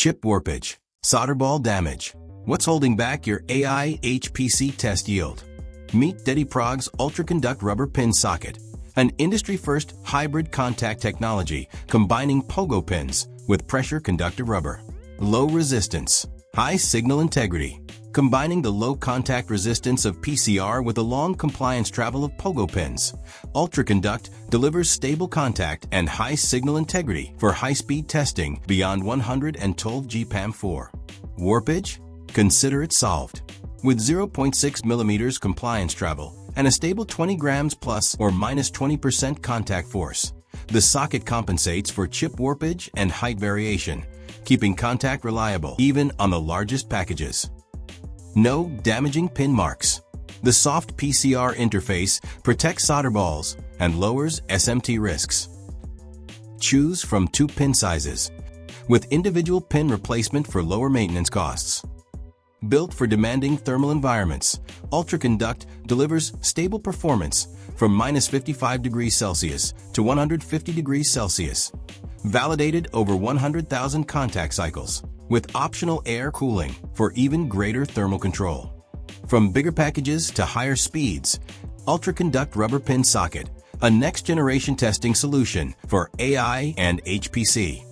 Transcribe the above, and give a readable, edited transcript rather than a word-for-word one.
Chip warpage, solder ball damage. What's holding back your AI HPC test yield? Meet DediProg's UltraConduct Rubber Pin Socket, an industry-first hybrid contact technology combining Pogo pins with pressure conductive rubber. Low resistance, high signal integrity. Combining the low contact resistance of PCR with the long compliance travel of Pogo pins, UltraConduct delivers stable contact and high signal integrity for high-speed testing beyond 112 GPAM4. Warpage? Consider it solved. With 0.6 millimeters compliance travel and a stable 20 grams plus or minus 20% contact force, the socket compensates for chip warpage and height variation, keeping contact reliable even on the largest packages. No damaging pin marks. The soft PCR interface protects solder balls and lowers SMT risks. Choose from 2 pin sizes, with individual pin replacement for lower maintenance costs. Built for demanding thermal environments, UltraConduct delivers stable performance from -55 degrees Celsius to 150 degrees Celsius. Validated over 100,000 contact cycles, with optional air cooling for even greater thermal control. From bigger packages to higher speeds, UltraConduct Rubber Pin Socket, a next-generation testing solution for AI and HPC.